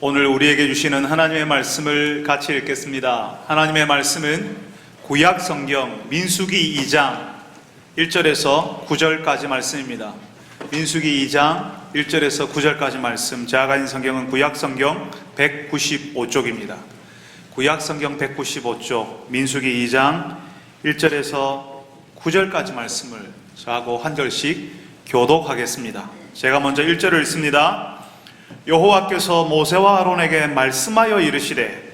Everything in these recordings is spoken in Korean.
오늘 우리에게 주시는 하나님의 말씀을 같이 읽겠습니다. 하나님의 말씀은 구약 성경 민수기 2장 1절에서 9절까지 말씀입니다. 민수기 2장 1절에서 9절까지 말씀. 제가 가진 성경은 구약 성경 195쪽입니다. 구약 성경 195쪽 민수기 2장 1절에서 9절까지 말씀을 저하고 한 절씩 교독하겠습니다. 제가 먼저 1절을 읽습니다. 여호와께서 모세와 아론에게 말씀하여 이르시되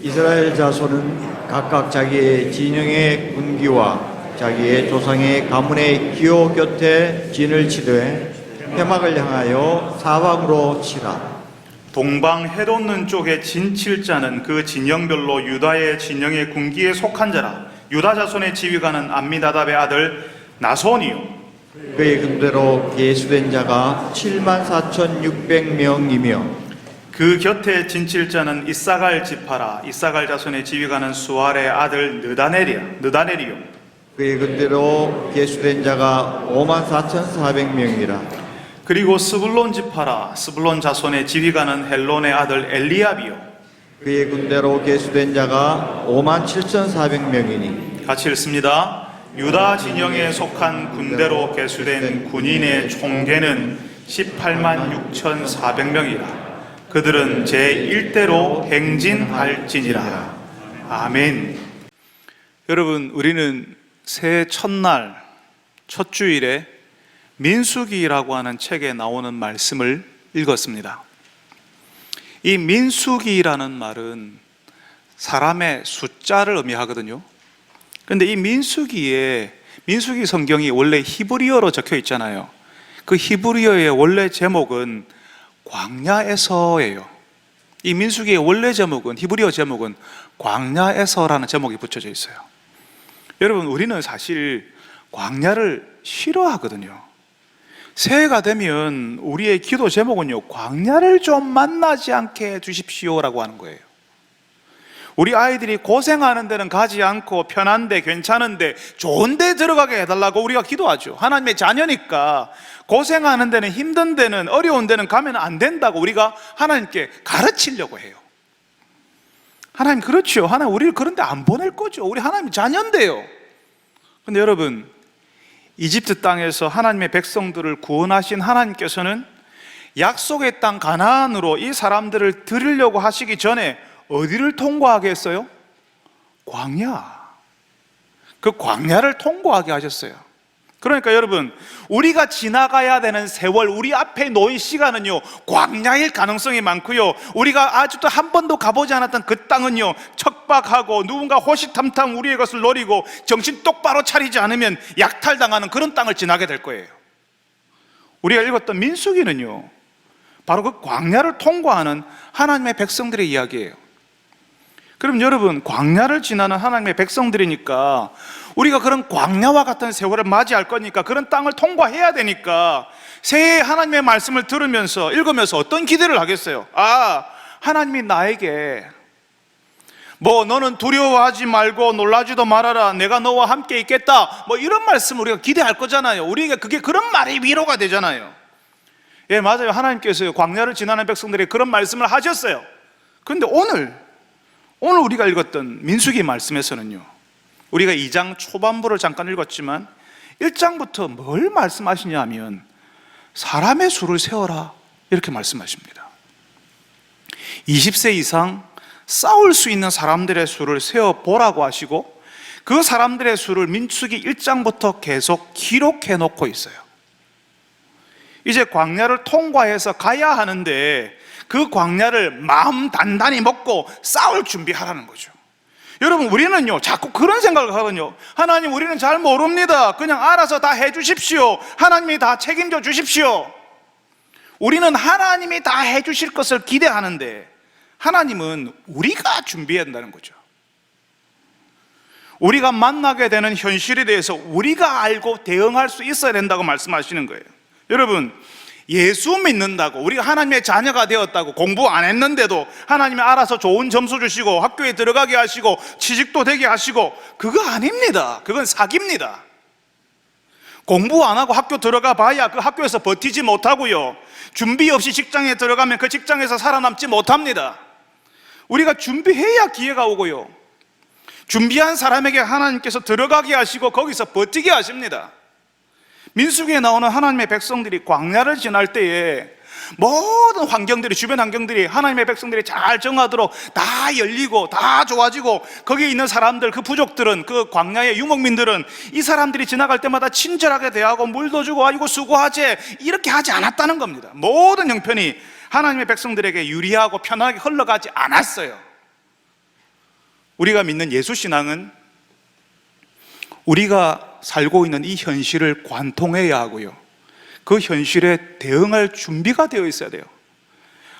이스라엘 자손은 각각 자기의 진영의 군기와 자기의 조상의 가문의 기호 곁에 진을 치되 회막을 향하여 사방으로 치라. 동방 해돋는 쪽에 진 칠 자는 그 진영별로 유다의 진영의 군기에 속한 자라. 유다 자손의 지휘관은 암미나답의 아들 나손이요 그의 군대로 계수된 자가 74,600명이며 그 곁에 진칠 자는 이사갈 지파라. 이사갈 자손의 지휘관은 수알의 아들 느다넬이요 그의 군대로 계수된 자가 54,400명이라. 그리고 스불론 지파라. 스불론 자손의 지휘관은 헬론의 아들 엘리압이요 그의 군대로 계수된 자가 57,400명이니 같이 읽습니다. 유다 진영에 속한 군대로 계수된 군인의 총계는 186,400명이라. 그들은 제1대로 행진할지니라. 아멘. 여러분, 우리는 새해 첫날, 첫 주일에 민수기라고 하는 책에 나오는 말씀을 읽었습니다. 이 민수기라는 말은 사람의 숫자를 의미하거든요. 그런데 이 민수기 성경이 원래 히브리어로 적혀 있잖아요. 그 히브리어의 원래 제목은 광야에서예요. 이 민수기의 원래 제목은, 히브리어 제목은 광야에서라는 제목이 붙여져 있어요. 여러분, 우리는 사실 광야를 싫어하거든요. 새해가 되면 우리의 기도 제목은요, 광야를 좀 만나지 않게 해주십시오라고 하는 거예요. 우리 아이들이 고생하는 데는 가지 않고 편한데, 괜찮은데, 좋은 데 들어가게 해달라고 우리가 기도하죠. 하나님의 자녀니까 고생하는 데는, 힘든 데는, 어려운 데는 가면 안 된다고 우리가 하나님께 가르치려고 해요. 하나님 그렇죠. 하나님 우리를 그런 데 안 보낼 거죠. 우리 하나님 자녀인데요. 근데 여러분, 이집트 땅에서 하나님의 백성들을 구원하신 하나님께서는 약속의 땅 가나안으로 이 사람들을 드리려고 하시기 전에 어디를 통과하게 했어요? 광야. 그 광야를 통과하게 하셨어요. 그러니까 여러분, 우리가 지나가야 되는 세월, 우리 앞에 놓인 시간은요, 광야일 가능성이 많고요, 우리가 아직도 한 번도 가보지 않았던 그 땅은요, 척박하고 누군가 호시탐탐 우리의 것을 노리고 정신 똑바로 차리지 않으면 약탈당하는 그런 땅을 지나게 될 거예요. 우리가 읽었던 민수기는요, 바로 그 광야를 통과하는 하나님의 백성들의 이야기예요. 그럼 여러분, 광야를 지나는 하나님의 백성들이니까 우리가 그런 광야와 같은 세월을 맞이할 거니까, 그런 땅을 통과해야 되니까 새해 하나님의 말씀을 들으면서, 읽으면서 어떤 기대를 하겠어요? 하나님이 나에게 너는 두려워하지 말고 놀라지도 말아라, 내가 너와 함께 있겠다, 이런 말씀을 우리가 기대할 거잖아요. 우리에게 그게 그런 말이 위로가 되잖아요. 예, 맞아요. 하나님께서 광야를 지나는 백성들에게 그런 말씀을 하셨어요. 그런데 오늘 우리가 읽었던 민수기 말씀에서는요, 우리가 2장 초반부를 잠깐 읽었지만 1장부터 뭘 말씀하시냐 하면 사람의 수를 세워라 이렇게 말씀하십니다. 20세 이상 싸울 수 있는 사람들의 수를 세워보라고 하시고, 그 사람들의 수를 민수기 1장부터 계속 기록해 놓고 있어요. 이제 광야를 통과해서 가야 하는데 그 광야를 마음 단단히 먹고 싸울 준비하라는 거죠. 여러분, 우리는요 자꾸 그런 생각을 하거든요. 하나님, 우리는 잘 모릅니다. 그냥 알아서 다 해주십시오. 하나님이 다 책임져 주십시오. 우리는 하나님이 다 해주실 것을 기대하는데, 하나님은 우리가 준비해야 한다는 거죠. 우리가 만나게 되는 현실에 대해서 우리가 알고 대응할 수 있어야 된다고 말씀하시는 거예요. 여러분, 예수 믿는다고, 우리가 하나님의 자녀가 되었다고 공부 안 했는데도 하나님이 알아서 좋은 점수 주시고 학교에 들어가게 하시고 취직도 되게 하시고, 그거 아닙니다. 그건 사기입니다. 공부 안 하고 학교 들어가 봐야 그 학교에서 버티지 못하고요, 준비 없이 직장에 들어가면 그 직장에서 살아남지 못합니다. 우리가 준비해야 기회가 오고요, 준비한 사람에게 하나님께서 들어가게 하시고 거기서 버티게 하십니다. 민수기에 나오는 하나님의 백성들이 광야를 지날 때에 모든 환경들이, 주변 환경들이 하나님의 백성들이 잘 정하도록 다 열리고 다 좋아지고, 거기에 있는 사람들, 그 부족들은, 그 광야의 유목민들은 이 사람들이 지나갈 때마다 친절하게 대하고 물도 주고 아이고 수고하지, 이렇게 하지 않았다는 겁니다. 모든 형편이 하나님의 백성들에게 유리하고 편하게 흘러가지 않았어요. 우리가 믿는 예수신앙은 우리가 살고 있는 이 현실을 관통해야 하고요, 그 현실에 대응할 준비가 되어 있어야 돼요.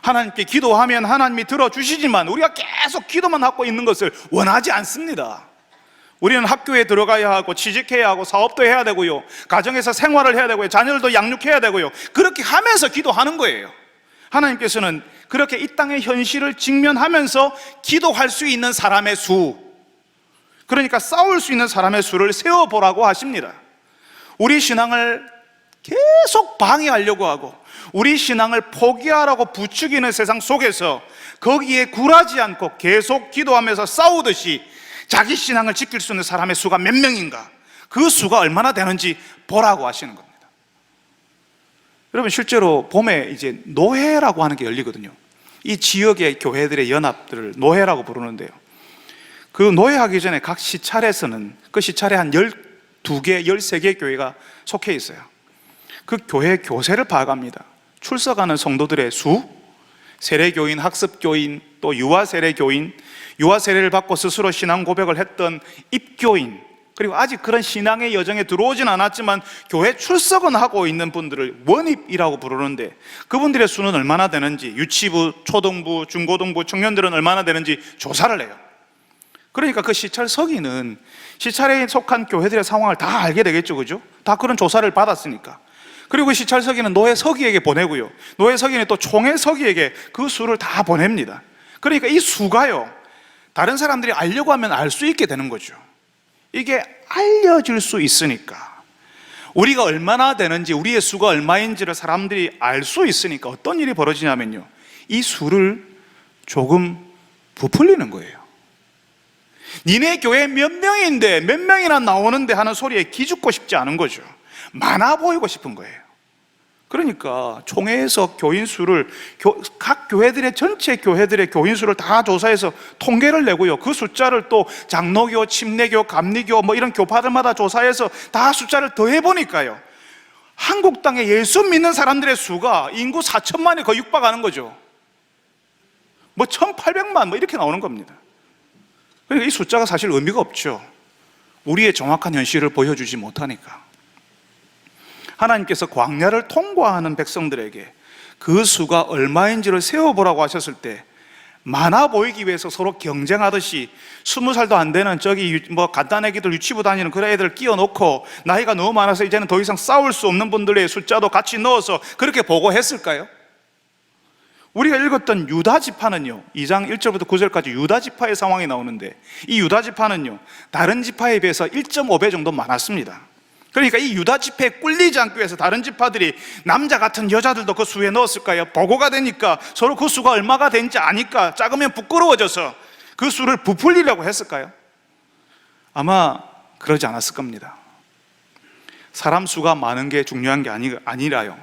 하나님께 기도하면 하나님이 들어주시지만 우리가 계속 기도만 하고 있는 것을 원하지 않습니다. 우리는 학교에 들어가야 하고 취직해야 하고 사업도 해야 되고요, 가정에서 생활을 해야 되고요, 자녀들도 양육해야 되고요, 그렇게 하면서 기도하는 거예요. 하나님께서는 그렇게 이 땅의 현실을 직면하면서 기도할 수 있는 사람의 수, 그러니까 싸울 수 있는 사람의 수를 세워보라고 하십니다. 우리 신앙을 계속 방해하려고 하고 우리 신앙을 포기하라고 부추기는 세상 속에서 거기에 굴하지 않고 계속 기도하면서 싸우듯이 자기 신앙을 지킬 수 있는 사람의 수가 몇 명인가, 그 수가 얼마나 되는지 보라고 하시는 겁니다. 여러분, 실제로 봄에 이제 노회라고 하는 게 열리거든요. 이 지역의 교회들의 연합들을 노회라고 부르는데요, 그 노회하기 전에 각 시찰에서는 그 시찰에 한 12개, 13개 교회가 속해 있어요. 그 교회 교세를 파악합니다. 출석하는 성도들의 수, 세례교인, 학습교인, 또 유아세례교인, 유아세례를 받고 스스로 신앙 고백을 했던 입교인, 그리고 아직 그런 신앙의 여정에 들어오진 않았지만 교회 출석은 하고 있는 분들을 원입이라고 부르는데, 그분들의 수는 얼마나 되는지, 유치부, 초등부, 중고등부 청년들은 얼마나 되는지 조사를 해요. 그러니까 그 시찰 서기는 시찰에 속한 교회들의 상황을 다 알게 되겠죠, 그죠? 다 그런 조사를 받았으니까. 그리고 시찰 서기는 노회 서기에게 보내고요, 노회 서기는 또 총회 서기에게 그 수를 다 보냅니다. 그러니까 이 수가요, 다른 사람들이 알려고 하면 알 수 있게 되는 거죠. 이게 알려질 수 있으니까, 우리가 얼마나 되는지, 우리의 수가 얼마인지를 사람들이 알 수 있으니까 어떤 일이 벌어지냐면요, 이 수를 조금 부풀리는 거예요. 니네 교회 몇 명인데 몇 명이나 나오는데 하는 소리에 기죽고 싶지 않은 거죠. 많아 보이고 싶은 거예요. 그러니까 총회에서 교인 수를, 각 교회들의, 전체 교회들의 교인 수를 다 조사해서 통계를 내고요, 그 숫자를 또 장로교, 침례교, 감리교 뭐 이런 교파들마다 조사해서 다 숫자를 더해 보니까요, 한국 땅에 예수 믿는 사람들의 수가 인구 4천만에 거의 육박하는 거죠. 뭐 1,800만 뭐 이렇게 나오는 겁니다. 그러니까 이 숫자가 사실 의미가 없죠. 우리의 정확한 현실을 보여주지 못하니까. 하나님께서 광야를 통과하는 백성들에게 그 수가 얼마인지를 세워보라고 하셨을 때, 많아 보이기 위해서 서로 경쟁하듯이 20살도 안 되는 저기 뭐 간단 애기들 유치부 다니는 그런 애들 끼워놓고 나이가 너무 많아서 이제는 더 이상 싸울 수 없는 분들의 숫자도 같이 넣어서 그렇게 보고했을까요? 우리가 읽었던 유다 지파는요, 2장 1절부터 9절까지 유다 지파의 상황이 나오는데, 이 유다 지파는요 다른 지파에 비해서 1.5배 정도 많았습니다. 그러니까 이 유다 지파에 꿀리지 않기 위해서 다른 지파들이 남자 같은 여자들도 그 수에 넣었을까요? 보고가 되니까 서로 그 수가 얼마가 되는지 아니까 작으면 부끄러워져서 그 수를 부풀리려고 했을까요? 아마 그러지 않았을 겁니다. 사람 수가 많은 게 중요한 게 아니라요,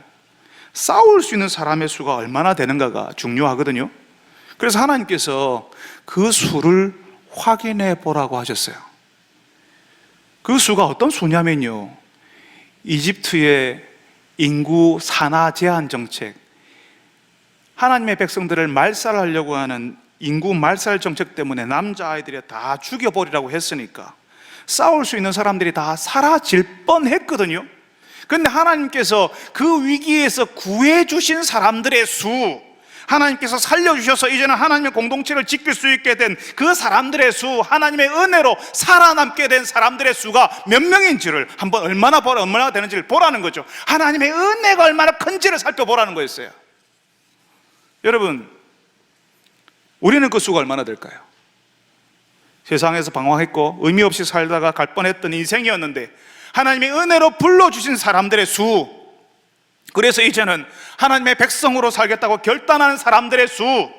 싸울 수 있는 사람의 수가 얼마나 되는가가 중요하거든요. 그래서 하나님께서 그 수를 확인해 보라고 하셨어요. 그 수가 어떤 수냐면요, 이집트의 인구 산하 제한 정책, 하나님의 백성들을 말살하려고 하는 인구 말살 정책 때문에 남자아이들이 다 죽여버리라고 했으니까 싸울 수 있는 사람들이 다 사라질 뻔했거든요. 그런데 하나님께서 그 위기에서 구해주신 사람들의 수, 하나님께서 살려주셔서 이제는 하나님의 공동체를 지킬 수 있게 된 그 사람들의 수, 하나님의 은혜로 살아남게 된 사람들의 수가 몇 명인지를 한번 얼마나 되는지를 보라는 거죠. 하나님의 은혜가 얼마나 큰지를 살펴보라는 거였어요. 여러분, 우리는 그 수가 얼마나 될까요? 세상에서 방황했고 의미 없이 살다가 갈 뻔했던 인생이었는데 하나님의 은혜로 불러주신 사람들의 수, 그래서 이제는 하나님의 백성으로 살겠다고 결단하는 사람들의 수,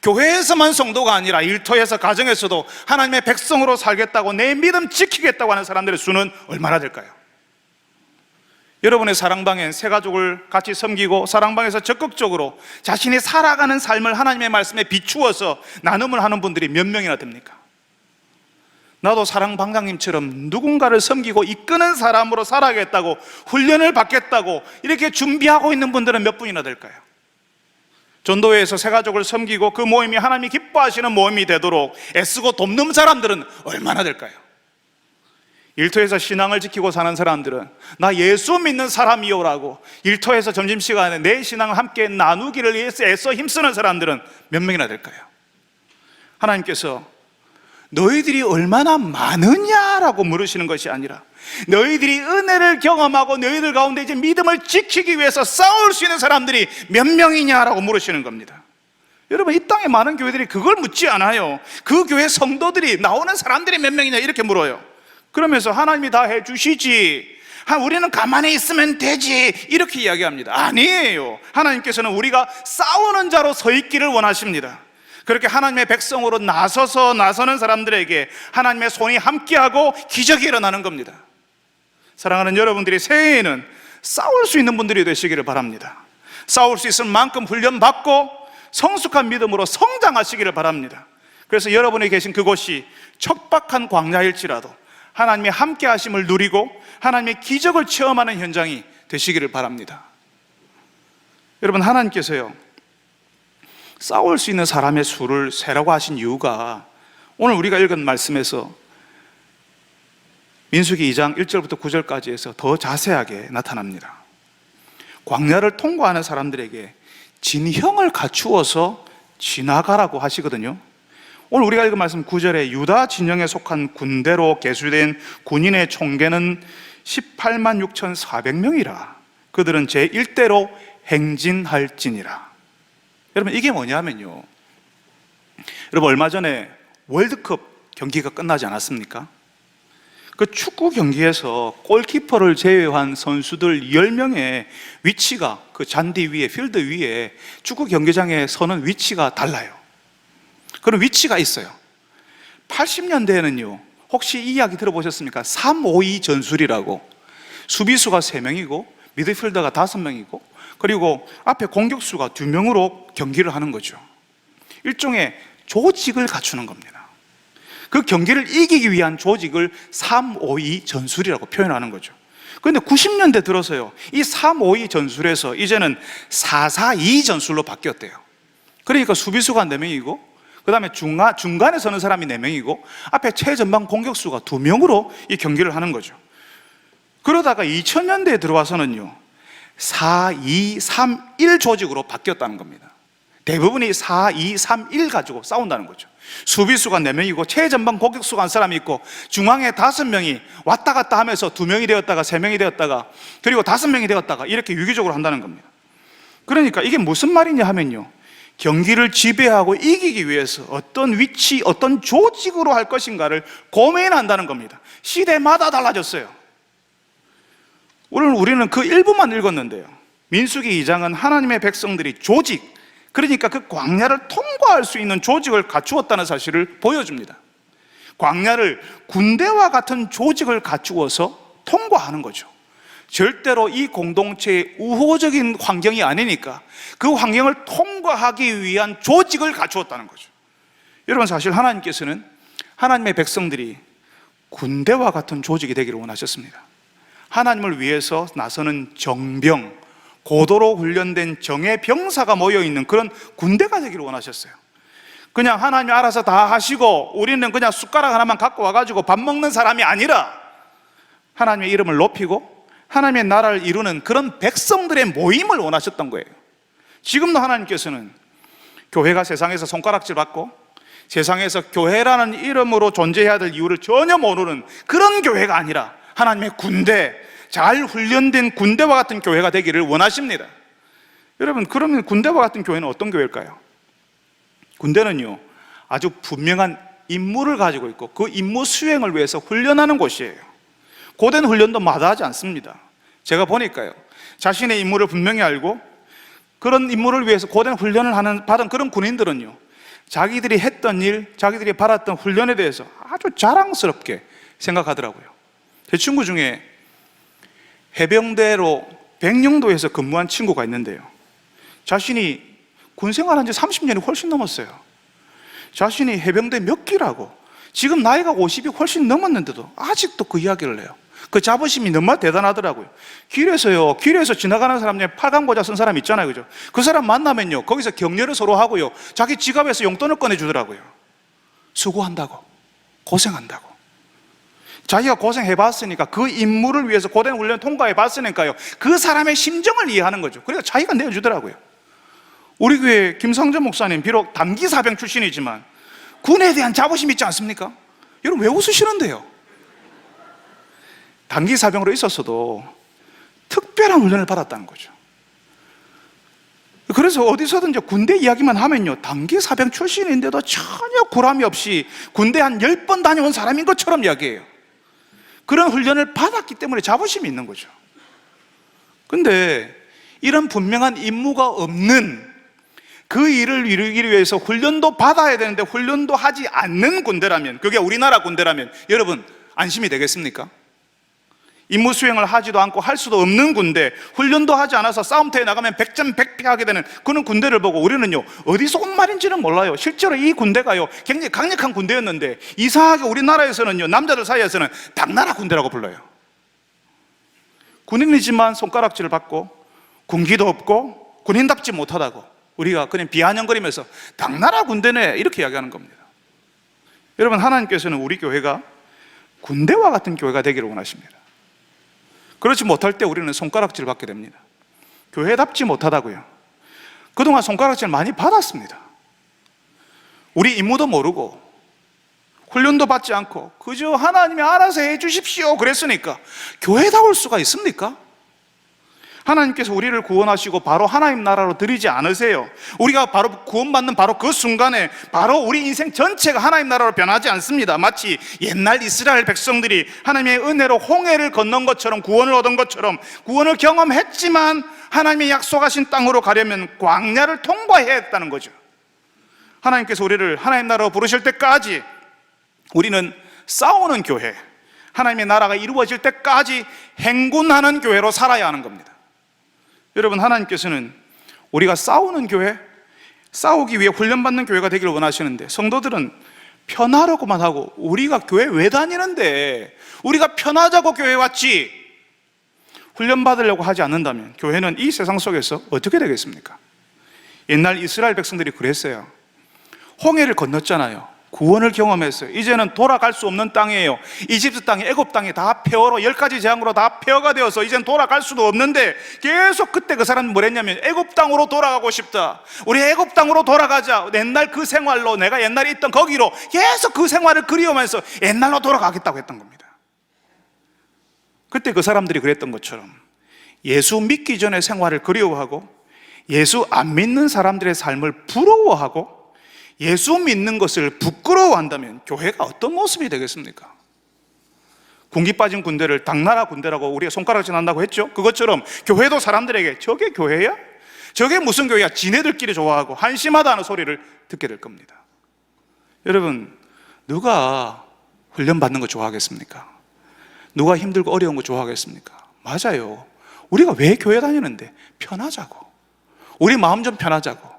교회에서만 성도가 아니라 일터에서 가정에서도 하나님의 백성으로 살겠다고 내 믿음 지키겠다고 하는 사람들의 수는 얼마나 될까요? 여러분의 사랑방엔 새 가족을 같이 섬기고 사랑방에서 적극적으로 자신이 살아가는 삶을 하나님의 말씀에 비추어서 나눔을 하는 분들이 몇 명이나 됩니까? 나도 사랑방장님처럼 누군가를 섬기고 이끄는 사람으로 살아야겠다고 훈련을 받겠다고 이렇게 준비하고 있는 분들은 몇 분이나 될까요? 전도회에서 새 가족을 섬기고 그 모임이 하나님이 기뻐하시는 모임이 되도록 애쓰고 돕는 사람들은 얼마나 될까요? 일터에서 신앙을 지키고 사는 사람들은 나 예수 믿는 사람이요라고 일터에서 점심시간에 내 신앙을 함께 나누기를 위해서 애써 힘쓰는 사람들은 몇 명이나 될까요? 하나님께서 너희들이 얼마나 많으냐라고 물으시는 것이 아니라 너희들이 은혜를 경험하고 너희들 가운데 이제 믿음을 지키기 위해서 싸울 수 있는 사람들이 몇 명이냐라고 물으시는 겁니다. 여러분, 이 땅에 많은 교회들이 그걸 묻지 않아요. 그 교회 성도들이 나오는 사람들이 몇 명이냐 이렇게 물어요. 그러면서 하나님이 다 해주시지, 우리는 가만히 있으면 되지, 이렇게 이야기합니다. 아니에요. 하나님께서는 우리가 싸우는 자로 서 있기를 원하십니다. 그렇게 하나님의 백성으로 나서는 사람들에게 하나님의 손이 함께하고 기적이 일어나는 겁니다. 사랑하는 여러분들이 새해에는 싸울 수 있는 분들이 되시기를 바랍니다. 싸울 수 있을 만큼 훈련받고 성숙한 믿음으로 성장하시기를 바랍니다. 그래서 여러분이 계신 그곳이 척박한 광야일지라도 하나님의 함께 하심을 누리고 하나님의 기적을 체험하는 현장이 되시기를 바랍니다. 여러분, 하나님께서요, 싸울 수 있는 사람의 수를 세라고 하신 이유가 오늘 우리가 읽은 말씀에서 민수기 2장 1절부터 9절까지 해서 더 자세하게 나타납니다. 광야를 통과하는 사람들에게 진형을 갖추어서 지나가라고 하시거든요. 오늘 우리가 읽은 말씀 9절에 유다 진영에 속한 군대로 계수된 군인의 총계는 18만 6,400명이라 그들은 제1대로 행진할지니라. 여러분, 이게 뭐냐면요, 여러분, 얼마 전에 월드컵 경기가 끝나지 않았습니까? 그 축구 경기에서 골키퍼를 제외한 선수들 10명의 위치가 그 잔디 위에, 필드 위에 축구 경기장에 서는 위치가 달라요. 그런 위치가 있어요. 80년대에는요, 혹시 이 이야기 들어보셨습니까? 3-5-2 전술이라고, 수비수가 3명이고 미드필더가 5명이고 그리고 앞에 공격수가 2명으로 경기를 하는 거죠. 일종의 조직을 갖추는 겁니다. 그 경기를 이기기 위한 조직을 3-5-2 전술이라고 표현하는 거죠. 그런데 90년대 들어서요, 이 3-5-2 전술에서 이제는 4-4-2 전술로 바뀌었대요. 그러니까 수비수가 4명이고 그 다음에 중간에 서는 사람이 4명이고 앞에 최전방 공격수가 2명으로 이 경기를 하는 거죠. 그러다가 2000년대에 들어와서는요, 4-2-3-1 조직으로 바뀌었다는 겁니다. 대부분이 4-2-3-1 가지고 싸운다는 거죠. 수비수가 4명이고 최전방 공격수가 한 사람이 있고 중앙에 5명이 왔다 갔다 하면서 2명이 되었다가 3명이 되었다가 그리고 5명이 되었다가 이렇게 유기적으로 한다는 겁니다. 그러니까 이게 무슨 말이냐 하면요, 경기를 지배하고 이기기 위해서 어떤 위치, 어떤 조직으로 할 것인가를 고민한다는 겁니다. 시대마다 달라졌어요. 오늘 우리는 그 일부만 읽었는데요, 민수기 2장은 하나님의 백성들이 조직, 그러니까 그 광야를 통과할 수 있는 조직을 갖추었다는 사실을 보여줍니다. 광야를 군대와 같은 조직을 갖추어서 통과하는 거죠. 절대로 이 공동체의 우호적인 환경이 아니니까 그 환경을 통과하기 위한 조직을 갖추었다는 거죠. 여러분, 사실 하나님께서는 하나님의 백성들이 군대와 같은 조직이 되기를 원하셨습니다. 하나님을 위해서 나서는 정병, 고도로 훈련된 정예 병사가 모여있는 그런 군대가 되기를 원하셨어요. 그냥 하나님이 알아서 다 하시고 우리는 그냥 숟가락 하나만 갖고 와가지고 밥 먹는 사람이 아니라 하나님의 이름을 높이고 하나님의 나라를 이루는 그런 백성들의 모임을 원하셨던 거예요. 지금도 하나님께서는 교회가 세상에서 손가락질 받고 세상에서 교회라는 이름으로 존재해야 될 이유를 전혀 모르는 그런 교회가 아니라 하나님의 군대, 잘 훈련된 군대와 같은 교회가 되기를 원하십니다. 여러분, 그러면 군대와 같은 교회는 어떤 교회일까요? 군대는요, 아주 분명한 임무를 가지고 있고 그 임무 수행을 위해서 훈련하는 곳이에요. 고된 훈련도 마다하지 않습니다. 제가 보니까요, 자신의 임무를 분명히 알고 그런 임무를 위해서 고된 훈련을 받은 그런 군인들은요, 자기들이 했던 일, 자기들이 받았던 훈련에 대해서 아주 자랑스럽게 생각하더라고요. 제 친구 중에 해병대로 백령도에서 근무한 친구가 있는데요, 자신이 군 생활한 지 30년이 훨씬 넘었어요. 자신이 해병대 몇 기라고, 지금 나이가 50이 훨씬 넘었는데도 아직도 그 이야기를 해요. 그 자부심이 너무 대단하더라고요. 길에서 지나가는 사람 중에 빨간 모자 쓴 사람 있잖아요, 그죠? 그 사람 만나면요, 거기서 격려를 서로 하고요, 자기 지갑에서 용돈을 꺼내주더라고요. 수고한다고, 고생한다고. 자기가 고생해봤으니까, 그 임무를 위해서 고된 훈련 통과해봤으니까요, 그 사람의 심정을 이해하는 거죠. 그러니까 자기가 내어주더라고요. 우리 교회 김상전 목사님, 비록 단기 사병 출신이지만 군에 대한 자부심 있지 않습니까? 여러분, 왜 웃으시는데요? 단기 사병으로 있었어도 특별한 훈련을 받았다는 거죠. 그래서 어디서든 이제 군대 이야기만 하면요, 단기 사병 출신인데도 전혀 구람이 없이 군대 한 10번 다녀온 사람인 것처럼 이야기해요. 그런 훈련을 받았기 때문에 자부심이 있는 거죠. 근데 이런 분명한 임무가 없는, 그 일을 이루기 위해서 훈련도 받아야 되는데 훈련도 하지 않는 군대라면, 그게 우리나라 군대라면 여러분 안심이 되겠습니까? 임무 수행을 하지도 않고 할 수도 없는 군대, 훈련도 하지 않아서 싸움터에 나가면 백전백패하게 되는 그런 군대를 보고 우리는요, 어디서 온 말인지는 몰라요. 실제로 이 군대가요, 굉장히 강력한 군대였는데 이상하게 우리나라에서는요, 남자들 사이에서는 당나라 군대라고 불러요. 군인이지만 손가락질을 받고 군기도 없고 군인답지 못하다고 우리가 그냥 비아냥거리면서 당나라 군대네 이렇게 이야기하는 겁니다. 여러분, 하나님께서는 우리 교회가 군대와 같은 교회가 되기를 원하십니다. 그렇지 못할 때 우리는 손가락질을 받게 됩니다. 교회답지 못하다고요. 그동안 손가락질 많이 받았습니다. 우리 임무도 모르고 훈련도 받지 않고 그저 하나님이 알아서 해 주십시오 그랬으니까 교회다울 수가 있습니까? 하나님께서 우리를 구원하시고 바로 하나님 나라로 들이지 않으세요. 우리가 바로 구원받는 바로 그 순간에 바로 우리 인생 전체가 하나님 나라로 변하지 않습니다. 마치 옛날 이스라엘 백성들이 하나님의 은혜로 홍해를 건넌 것처럼, 구원을 얻은 것처럼 구원을 경험했지만 하나님의 약속하신 땅으로 가려면 광야를 통과해야 했다는 거죠. 하나님께서 우리를 하나님 나라로 부르실 때까지 우리는 싸우는 교회, 하나님의 나라가 이루어질 때까지 행군하는 교회로 살아야 하는 겁니다. 여러분, 하나님께서는 우리가 싸우는 교회, 싸우기 위해 훈련받는 교회가 되기를 원하시는데, 성도들은 편하려고만 하고 우리가 교회 왜 다니는데, 우리가 편하자고 교회 왔지 훈련받으려고 하지 않는다면 교회는 이 세상 속에서 어떻게 되겠습니까? 옛날 이스라엘 백성들이 그랬어요. 홍해를 건넜잖아요. 구원을 경험했어요. 이제는 돌아갈 수 없는 땅이에요. 이집트 땅이, 애굽 땅이 다 폐허로 10가지 재앙으로 다 폐허가 되어서 이제는 돌아갈 수도 없는데 계속 그때 그 사람은 뭘 했냐면 애굽 땅으로 돌아가고 싶다. 우리 애굽 땅으로 돌아가자. 옛날 그 생활로, 내가 옛날에 있던 거기로 계속 그 생활을 그리워하면서 옛날로 돌아가겠다고 했던 겁니다. 그때 그 사람들이 그랬던 것처럼 예수 믿기 전에 생활을 그리워하고 예수 안 믿는 사람들의 삶을 부러워하고 예수 믿는 것을 부끄러워한다면 교회가 어떤 모습이 되겠습니까? 군기 빠진 군대를 당나라 군대라고 우리가 손가락질 한다고 했죠? 그것처럼 교회도 사람들에게 저게 교회야? 저게 무슨 교회야? 지네들끼리 좋아하고 한심하다는 소리를 듣게 될 겁니다. 여러분, 누가 훈련받는 거 좋아하겠습니까? 누가 힘들고 어려운 거 좋아하겠습니까? 맞아요. 우리가 왜 교회 다니는데? 편하자고. 우리 마음 좀 편하자고.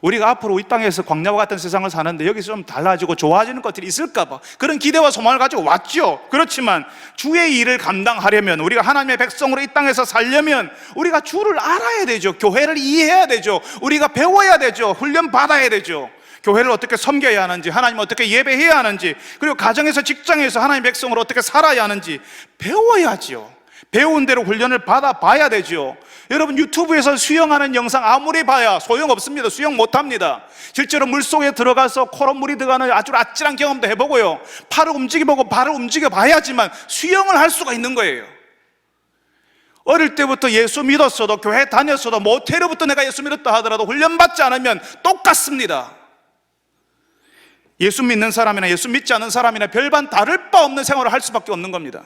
우리가 앞으로 이 땅에서 광야와 같은 세상을 사는데 여기서 좀 달라지고 좋아지는 것들이 있을까 봐 그런 기대와 소망을 가지고 왔죠. 그렇지만 주의 일을 감당하려면, 우리가 하나님의 백성으로 이 땅에서 살려면 우리가 주를 알아야 되죠. 교회를 이해해야 되죠. 우리가 배워야 되죠. 훈련 받아야 되죠. 교회를 어떻게 섬겨야 하는지, 하나님을 어떻게 예배해야 하는지, 그리고 가정에서, 직장에서 하나님의 백성으로 어떻게 살아야 하는지 배워야지요. 배운 대로 훈련을 받아봐야 되죠. 여러분, 유튜브에서 수영하는 영상 아무리 봐야 소용없습니다. 수영 못합니다. 실제로 물속에 들어가서 코로 물이 들어가는 아주 아찔한 경험도 해보고요, 팔을 움직여보고 발을 움직여봐야지만 수영을 할 수가 있는 거예요. 어릴 때부터 예수 믿었어도, 교회 다녔어도, 모태로부터 내가 예수 믿었다 하더라도 훈련받지 않으면 똑같습니다. 예수 믿는 사람이나 예수 믿지 않는 사람이나 별반 다를 바 없는 생활을 할 수밖에 없는 겁니다.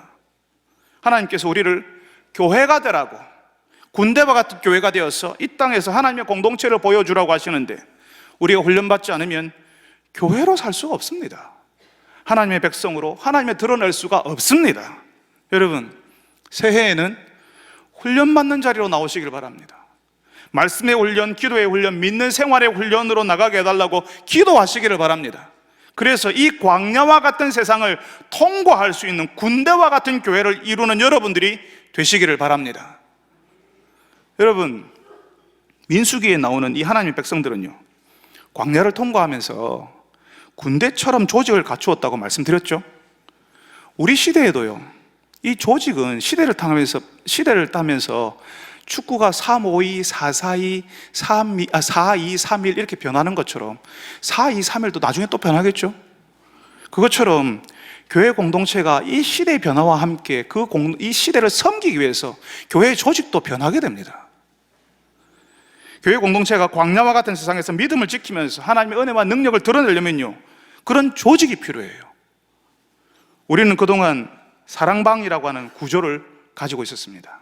하나님께서 우리를 교회가 되라고, 군대와 같은 교회가 되어서 이 땅에서 하나님의 공동체를 보여주라고 하시는데 우리가 훈련받지 않으면 교회로 살 수가 없습니다. 하나님의 백성으로 하나님의 드러낼 수가 없습니다. 여러분, 새해에는 훈련받는 자리로 나오시길 바랍니다. 말씀의 훈련, 기도의 훈련, 믿는 생활의 훈련으로 나가게 해달라고 기도하시기를 바랍니다. 그래서 이 광야와 같은 세상을 통과할 수 있는 군대와 같은 교회를 이루는 여러분들이 되시기를 바랍니다. 여러분, 민수기에 나오는 이 하나님의 백성들은요, 광야를 통과하면서 군대처럼 조직을 갖추었다고 말씀드렸죠. 우리 시대에도요, 이 조직은 시대를 타면서 축구가 3-5-2, 4-4-2, 4-2-3-1 이렇게 변하는 것처럼 4-2-3-1도 나중에 또 변하겠죠. 그것처럼 교회 공동체가 이 시대의 변화와 함께 이 시대를 섬기기 위해서 교회의 조직도 변하게 됩니다. 교회 공동체가 광야와 같은 세상에서 믿음을 지키면서 하나님의 은혜와 능력을 드러내려면요, 그런 조직이 필요해요. 우리는 그동안 사랑방이라고 하는 구조를 가지고 있었습니다.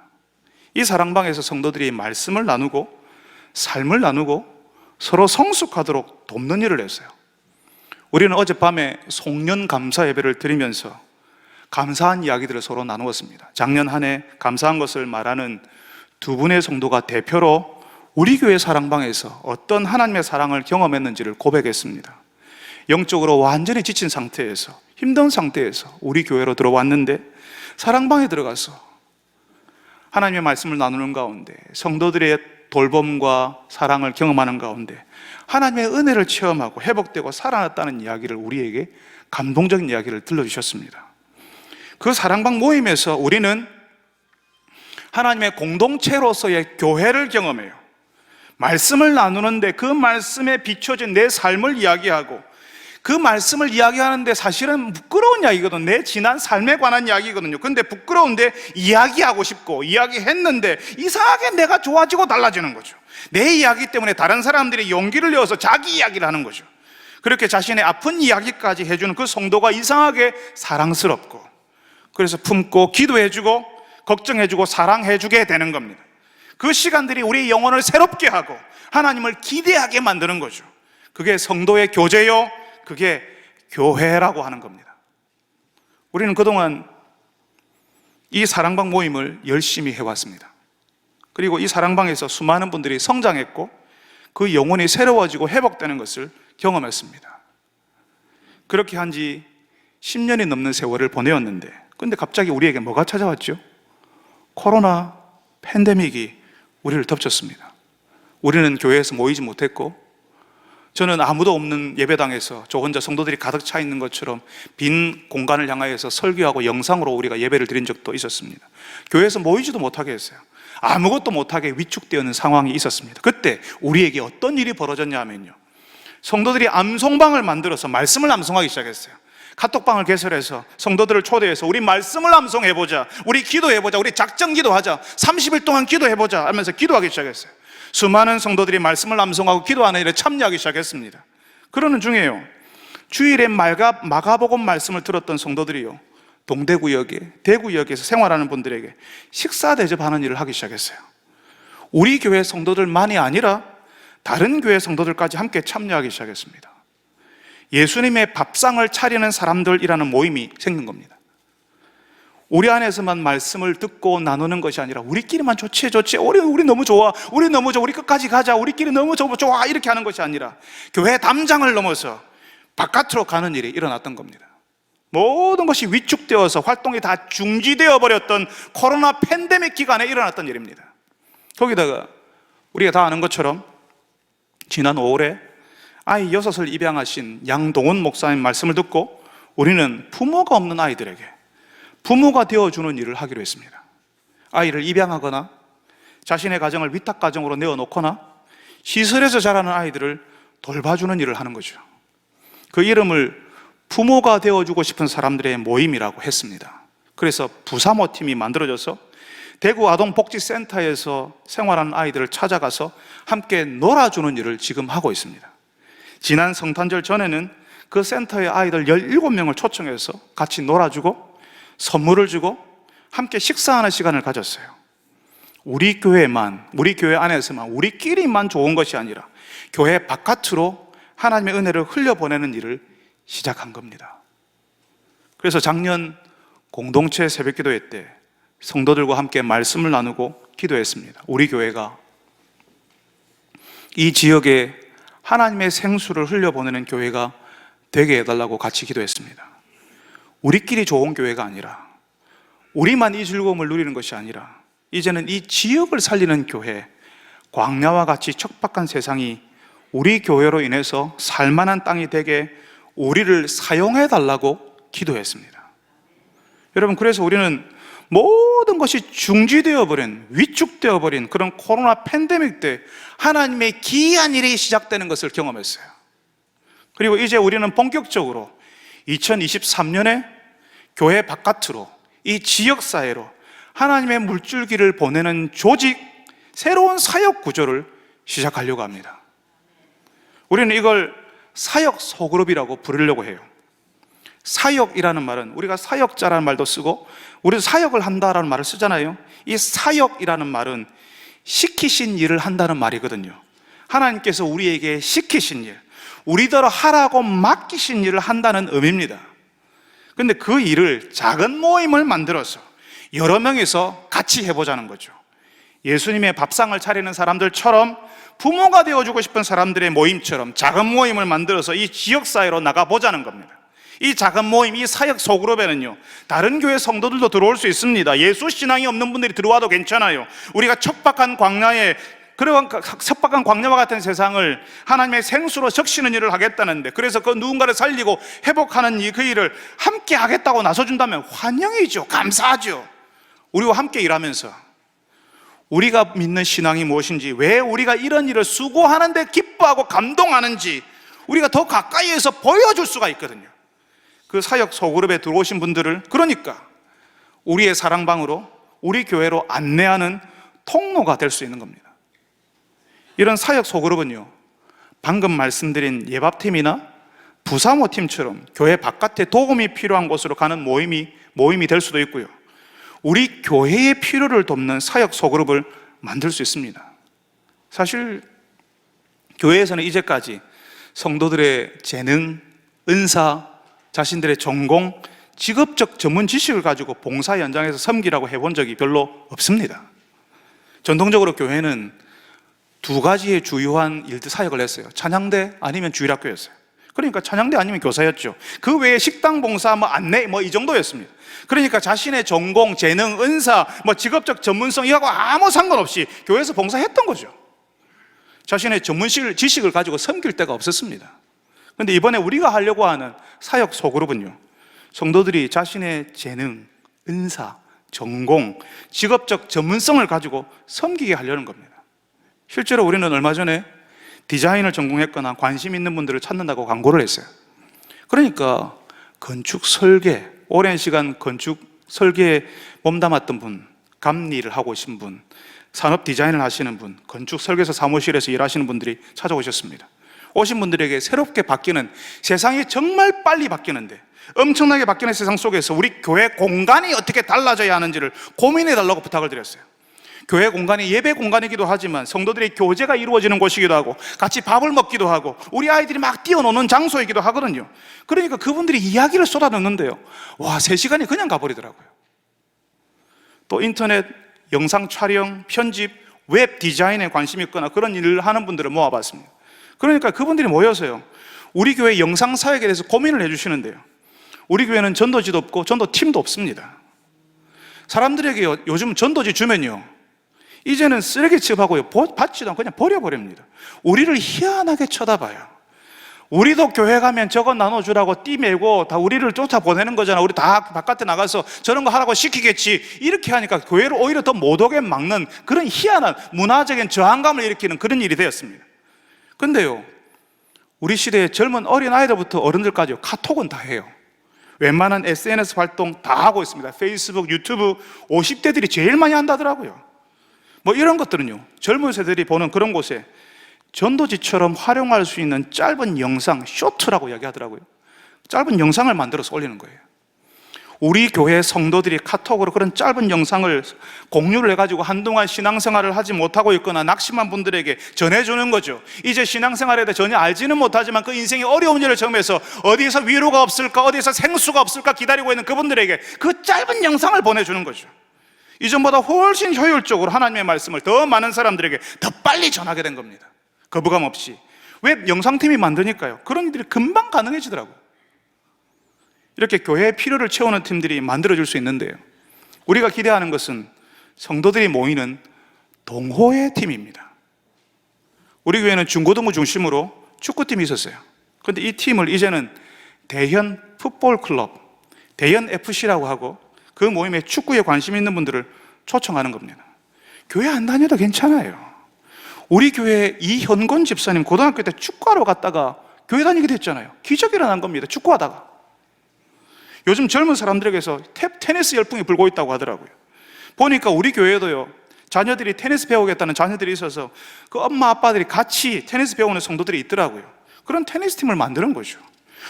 이 사랑방에서 성도들이 말씀을 나누고 삶을 나누고 서로 성숙하도록 돕는 일을 했어요. 우리는 어젯밤에 송년 감사 예배를 드리면서 감사한 이야기들을 서로 나누었습니다. 작년 한 해 감사한 것을 말하는 두 분의 성도가 대표로 우리 교회 사랑방에서 어떤 하나님의 사랑을 경험했는지를 고백했습니다. 영적으로 완전히 지친 상태에서, 힘든 상태에서 우리 교회로 들어왔는데 사랑방에 들어가서 하나님의 말씀을 나누는 가운데 성도들의 돌봄과 사랑을 경험하는 가운데 하나님의 은혜를 체험하고 회복되고 살아났다는 이야기를, 우리에게 감동적인 이야기를 들려주셨습니다. 그 사랑방 모임에서 우리는 하나님의 공동체로서의 교회를 경험해요. 말씀을 나누는데 그 말씀에 비춰진 내 삶을 이야기하고, 그 말씀을 이야기하는데 사실은 부끄러운 이야기거든요. 내 지난 삶에 관한 이야기거든요. 근데 부끄러운데 이야기하고 싶고, 이야기했는데 이상하게 내가 좋아지고 달라지는 거죠. 내 이야기 때문에 다른 사람들이 용기를 내어서 자기 이야기를 하는 거죠. 그렇게 자신의 아픈 이야기까지 해주는 그 성도가 이상하게 사랑스럽고, 그래서 품고 기도해주고 걱정해주고 사랑해주게 되는 겁니다. 그 시간들이 우리의 영혼을 새롭게 하고 하나님을 기대하게 만드는 거죠. 그게 성도의 교제요, 그게 교회라고 하는 겁니다. 우리는 그동안 이 사랑방 모임을 열심히 해왔습니다. 그리고 이 사랑방에서 수많은 분들이 성장했고 그 영혼이 새로워지고 회복되는 것을 경험했습니다. 그렇게 한 지 10년이 넘는 세월을 보내었는데, 근데 갑자기 우리에게 뭐가 찾아왔죠? 코로나 팬데믹이 우리를 덮쳤습니다. 우리는 교회에서 모이지 못했고, 저는 아무도 없는 예배당에서 저 혼자 성도들이 가득 차 있는 것처럼 빈 공간을 향하여서 설교하고 영상으로 우리가 예배를 드린 적도 있었습니다. 교회에서 모이지도 못하게 했어요. 아무것도 못하게 위축되는 상황이 있었습니다. 그때 우리에게 어떤 일이 벌어졌냐 하면요, 성도들이 암송방을 만들어서 말씀을 암송하기 시작했어요. 카톡방을 개설해서 성도들을 초대해서 우리 말씀을 암송해보자, 우리 기도해보자, 우리 작정 기도하자, 30일 동안 기도해보자 하면서 기도하기 시작했어요. 수많은 성도들이 말씀을 암송하고 기도하는 일에 참여하기 시작했습니다. 그러는 중에요, 주일에 마가복음 말씀을 들었던 성도들이요, 동대구역에, 대구역에서 생활하는 분들에게 식사 대접하는 일을 하기 시작했어요. 우리 교회 성도들만이 아니라 다른 교회 성도들까지 함께 참여하기 시작했습니다. 예수님의 밥상을 차리는 사람들이라는 모임이 생긴 겁니다. 우리 안에서만 말씀을 듣고 나누는 것이 아니라 우리끼리만 좋지 우리 너무 좋아, 우리 너무 좋아, 우리 끝까지 가자, 우리끼리 너무 좋아 이렇게 하는 것이 아니라 교회 담장을 넘어서 바깥으로 가는 일이 일어났던 겁니다. 모든 것이 위축되어서 활동이 다 중지되어 버렸던 코로나 팬데믹 기간에 일어났던 일입니다. 거기다가 우리가 다 아는 것처럼 지난 5월에 아이 6을 입양하신 양동원 목사님 말씀을 듣고 우리는 부모가 없는 아이들에게 부모가 되어주는 일을 하기로 했습니다. 아이를 입양하거나 자신의 가정을 위탁가정으로 내어놓거나 시설에서 자라는 아이들을 돌봐주는 일을 하는 거죠. 그 이름을 부모가 되어주고 싶은 사람들의 모임이라고 했습니다. 그래서 부사모 팀이 만들어져서 대구 아동복지센터에서 생활하는 아이들을 찾아가서 함께 놀아주는 일을 지금 하고 있습니다. 지난 성탄절 전에는 그 센터의 아이들 17명을 초청해서 같이 놀아주고 선물을 주고 함께 식사하는 시간을 가졌어요. 우리 교회만, 우리 교회 안에서만, 우리끼리만 좋은 것이 아니라 교회 바깥으로 하나님의 은혜를 흘려보내는 일을 시작한 겁니다. 그래서 작년 공동체 새벽기도회 때 성도들과 함께 말씀을 나누고 기도했습니다. 우리 교회가 이 지역에 하나님의 생수를 흘려보내는 교회가 되게 해달라고 같이 기도했습니다. 우리끼리 좋은 교회가 아니라, 우리만 이 즐거움을 누리는 것이 아니라 이제는 이 지역을 살리는 교회, 광야와 같이 척박한 세상이 우리 교회로 인해서 살만한 땅이 되게 우리를 사용해달라고 기도했습니다. 여러분, 그래서 우리는 모든 것이 중지되어 버린, 위축되어 버린 그런 코로나 팬데믹 때 하나님의 기이한 일이 시작되는 것을 경험했어요. 그리고 이제 우리는 본격적으로 2023년에 교회 바깥으로, 이 지역사회로 하나님의 물줄기를 보내는 조직, 새로운 사역 구조를 시작하려고 합니다. 우리는 이걸 사역 소그룹이라고 부르려고 해요. 사역이라는 말은, 우리가 사역자라는 말도 쓰고 우리도 사역을 한다라는 말을 쓰잖아요. 이 사역이라는 말은 시키신 일을 한다는 말이거든요. 하나님께서 우리에게 시키신 일, 우리더러 하라고 맡기신 일을 한다는 의미입니다. 그런데 그 일을 작은 모임을 만들어서 여러 명이서 같이 해보자는 거죠. 예수님의 밥상을 차리는 사람들처럼, 부모가 되어주고 싶은 사람들의 모임처럼 작은 모임을 만들어서 이 지역사회로 나가보자는 겁니다. 이 작은 모임, 이 사역 소그룹에는요, 다른 교회 성도들도 들어올 수 있습니다. 예수 신앙이 없는 분들이 들어와도 괜찮아요. 우리가 척박한 광야에, 그런 척박한 광야와 같은 세상을 하나님의 생수로 적시는 일을 하겠다는데, 그래서 그 누군가를 살리고 회복하는 그 일을 함께 하겠다고 나서준다면 환영이죠. 감사하죠. 우리와 함께 일하면서 우리가 믿는 신앙이 무엇인지, 왜 우리가 이런 일을 수고하는데 기뻐하고 감동하는지 우리가 더 가까이에서 보여줄 수가 있거든요. 그 사역 소그룹에 들어오신 분들을, 그러니까 우리의 사랑방으로, 우리 교회로 안내하는 통로가 될 수 있는 겁니다. 이런 사역 소그룹은요, 방금 말씀드린 예밥팀이나 부사모팀처럼 교회 바깥에 도움이 필요한 곳으로 가는 모임이 될 수도 있고요, 우리 교회의 필요를 돕는 사역 소그룹을 만들 수 있습니다. 사실 교회에서는 이제까지 성도들의 재능, 은사, 자신들의 전공, 직업적 전문 지식을 가지고 봉사 현장에서 섬기라고 해본 적이 별로 없습니다. 전통적으로 교회는 두 가지의 주요한 일들 사역을 했어요. 찬양대 아니면 주일학교였어요. 그러니까 찬양대 아니면 교사였죠. 그 외에 식당 봉사, 안내 이 정도였습니다. 그러니까 자신의 전공, 재능, 은사, 직업적 전문성 이하고 아무 상관없이 교회에서 봉사했던 거죠. 자신의 전문 지식을 가지고 섬길 데가 없었습니다. 그런데 이번에 우리가 하려고 하는 사역 소그룹은요, 성도들이 자신의 재능, 은사, 전공, 직업적 전문성을 가지고 섬기게 하려는 겁니다. 실제로 우리는 얼마 전에 디자인을 전공했거나 관심 있는 분들을 찾는다고 광고를 했어요. 그러니까 건축 설계, 오랜 시간 건축 설계에 몸담았던 분, 감리를 하고 계신 분, 산업 디자인을 하시는 분, 건축 설계사 사무실에서 일하시는 분들이 찾아오셨습니다. 오신 분들에게 새롭게 바뀌는, 세상이 정말 빨리 바뀌는데 엄청나게 바뀌는 세상 속에서 우리 교회 공간이 어떻게 달라져야 하는지를 고민해 달라고 부탁을 드렸어요. 교회 공간이 예배 공간이기도 하지만 성도들의 교제가 이루어지는 곳이기도 하고, 같이 밥을 먹기도 하고, 우리 아이들이 막 뛰어노는 장소이기도 하거든요. 그러니까 그분들이 이야기를 쏟아넣는데요, 와, 3시간이 그냥 가버리더라고요. 또 인터넷, 영상 촬영, 편집, 웹 디자인에 관심이 있거나 그런 일을 하는 분들을 모아봤습니다. 그러니까 그분들이 모여서요, 우리 교회 영상 사역에 대해서 고민을 해주시는데요, 우리 교회는 전도지도 없고 전도팀도 없습니다. 사람들에게 요즘 전도지 주면요, 이제는 쓰레기 취급하고요, 받지도 않고 그냥 버려버립니다. 우리를 희한하게 쳐다봐요. 우리도 교회 가면 저거 나눠주라고 띠매고 다 우리를 쫓아보내는 거잖아. 우리 다 바깥에 나가서 저런 거 하라고 시키겠지. 이렇게 하니까 교회를 오히려 더 못 오게 막는 그런 희한한 문화적인 저항감을 일으키는 그런 일이 되었습니다. 근데요, 우리 시대의 젊은 어린 아이들부터 어른들까지 카톡은 다 해요. 웬만한 SNS 활동 다 하고 있습니다. 페이스북, 유튜브 50대들이 제일 많이 한다더라고요. 이런 것들은요, 젊은 세대들이 보는 그런 곳에 전도지처럼 활용할 수 있는 짧은 영상, 쇼트라고 이야기하더라고요. 짧은 영상을 만들어서 올리는 거예요. 우리 교회 성도들이 카톡으로 그런 짧은 영상을 공유를 해가지고 한동안 신앙생활을 하지 못하고 있거나 낙심한 분들에게 전해주는 거죠. 이제 신앙생활에 대해 전혀 알지는 못하지만 그 인생의 어려운 일을 경험해서 어디에서 위로가 없을까, 어디에서 생수가 없을까 기다리고 있는 그분들에게 그 짧은 영상을 보내주는 거죠. 이전보다 훨씬 효율적으로 하나님의 말씀을 더 많은 사람들에게 더 빨리 전하게 된 겁니다. 거부감 없이. 왜? 영상팀이 만드니까요. 그런 일들이 금방 가능해지더라고요. 이렇게 교회의 필요를 채우는 팀들이 만들어질 수 있는데요, 우리가 기대하는 것은 성도들이 모이는 동호회 팀입니다. 우리 교회는 중고등부 중심으로 축구팀이 있었어요. 그런데 이 팀을 이제는 대현 풋볼 클럽, 대현 FC라고 하고 그 모임에 축구에 관심 있는 분들을 초청하는 겁니다. 교회 안 다녀도 괜찮아요. 우리 교회 이현곤 집사님 고등학교 때 축구하러 갔다가 교회 다니게 됐잖아요. 기적이 일어난 겁니다. 축구하다가. 요즘 젊은 사람들에게서 테니스 열풍이 불고 있다고 하더라고요. 보니까 우리 교회도요, 자녀들이 테니스 배우겠다는 자녀들이 있어서 그 엄마 아빠들이 같이 테니스 배우는 성도들이 있더라고요. 그런 테니스 팀을 만드는 거죠.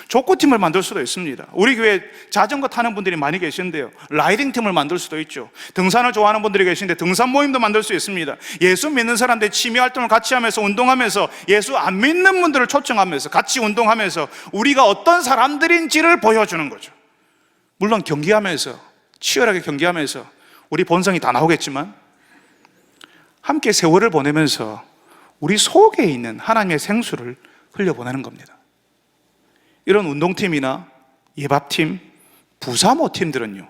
족구팀을 만들 수도 있습니다. 우리 교회 자전거 타는 분들이 많이 계신데요, 라이딩 팀을 만들 수도 있죠. 등산을 좋아하는 분들이 계신데 등산 모임도 만들 수 있습니다. 예수 믿는 사람들 취미 활동을 같이 하면서 운동하면서 예수 안 믿는 분들을 초청하면서 같이 운동하면서 우리가 어떤 사람들인지를 보여주는 거죠. 물론 경기하면서, 치열하게 경기하면서 우리 본성이 다 나오겠지만 함께 세월을 보내면서 우리 속에 있는 하나님의 생수를 흘려보내는 겁니다. 이런 운동팀이나 예밥팀, 부사모팀들은요,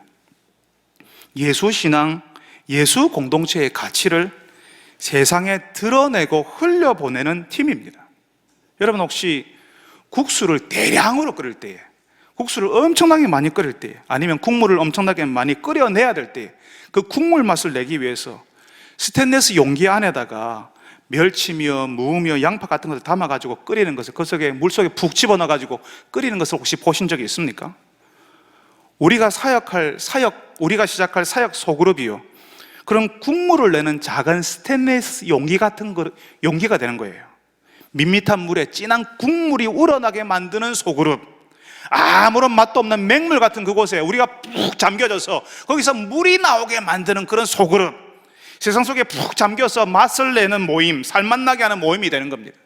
예수신앙, 예수 공동체의 가치를 세상에 드러내고 흘려보내는 팀입니다. 여러분 혹시 국수를 대량으로 끓일 때에, 국수를 엄청나게 많이 끓일 때, 아니면 국물을 엄청나게 많이 끓여내야 될 때 그 국물 맛을 내기 위해서 스테인리스 용기 안에다가 멸치며 무며 양파 같은 것을 담아가지고 끓이는 것을 그 속에 물속에 푹 집어넣어가지고 끓이는 것을 혹시 보신 적이 있습니까? 우리가 시작할 사역 소그룹이요, 그런 국물을 내는 작은 스테인리스 용기 같은 용기가 되는 거예요. 밋밋한 물에 진한 국물이 우러나게 만드는 소그룹, 아무런 맛도 없는 맹물 같은 그곳에 우리가 푹 잠겨져서 거기서 물이 나오게 만드는 그런 소그룹, 세상 속에 푹 잠겨서 맛을 내는 모임, 살맛 나게 하는 모임이 되는 겁니다.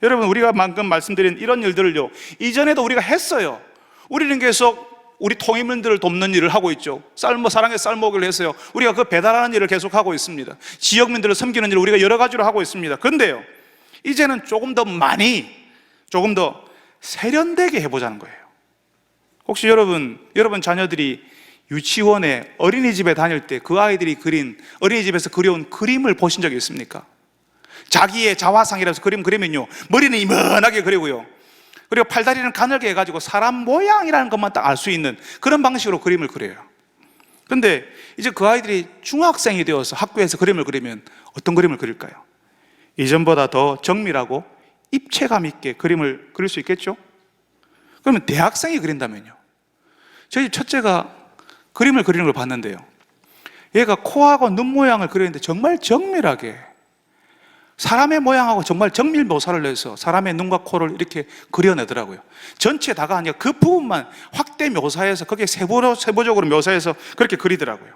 여러분, 우리가 방금 말씀드린 이런 일들을요, 이전에도 우리가 했어요. 우리는 계속 우리 통임원들을 돕는 일을 하고 있죠. 사랑의 쌀먹이를 했어요. 우리가 그 배달하는 일을 계속 하고 있습니다. 지역민들을 섬기는 일을 우리가 여러 가지로 하고 있습니다. 그런데요, 이제는 조금 더 많이, 조금 더 세련되게 해보자는 거예요. 혹시 여러분 자녀들이 유치원에 어린이집에 다닐 때 그 아이들이 그린, 어린이집에서 그려온 그림을 보신 적이 있습니까? 자기의 자화상이라서 그림 그리면요, 머리는 이만하게 그리고요, 그리고 팔다리는 가늘게 해가지고 사람 모양이라는 것만 딱 알 수 있는 그런 방식으로 그림을 그려요. 근데 이제 그 아이들이 중학생이 되어서 학교에서 그림을 그리면 어떤 그림을 그릴까요? 이전보다 더 정밀하고 입체감 있게 그림을 그릴 수 있겠죠? 그러면 대학생이 그린다면요, 저희 첫째가 그림을 그리는 걸 봤는데요, 얘가 코하고 눈 모양을 그리는데 정말 정밀하게 사람의 모양하고 정말 정밀 묘사를 해서 사람의 눈과 코를 이렇게 그려내더라고요. 전체 다가 아니라 그 부분만 확대 묘사해서 거기에 세부적으로 묘사해서 그렇게 그리더라고요.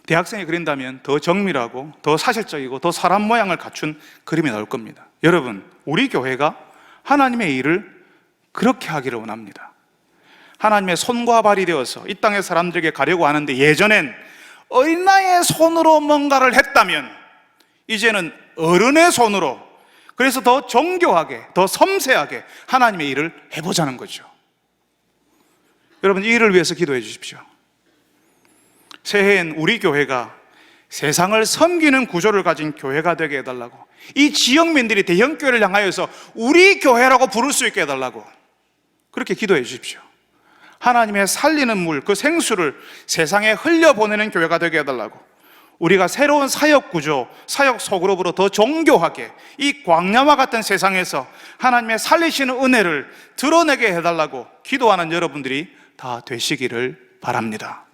대학생이 그린다면 더 정밀하고 더 사실적이고 더 사람 모양을 갖춘 그림이 나올 겁니다. 여러분, 우리 교회가 하나님의 일을 그렇게 하기를 원합니다. 하나님의 손과 발이 되어서 이 땅의 사람들에게 가려고 하는데, 예전엔 어린아이의 손으로 뭔가를 했다면 이제는 어른의 손으로, 그래서 더 정교하게, 더 섬세하게 하나님의 일을 해보자는 거죠. 여러분, 이 일을 위해서 기도해 주십시오. 새해엔 우리 교회가 세상을 섬기는 구조를 가진 교회가 되게 해달라고, 이 지역민들이 대형교회를 향하여서 우리 교회라고 부를 수 있게 해달라고 그렇게 기도해 주십시오. 하나님의 살리는 물, 그 생수를 세상에 흘려보내는 교회가 되게 해달라고, 우리가 새로운 사역 구조, 사역 소그룹으로 더 정교하게 이 광야와 같은 세상에서 하나님의 살리시는 은혜를 드러내게 해달라고 기도하는 여러분들이 다 되시기를 바랍니다.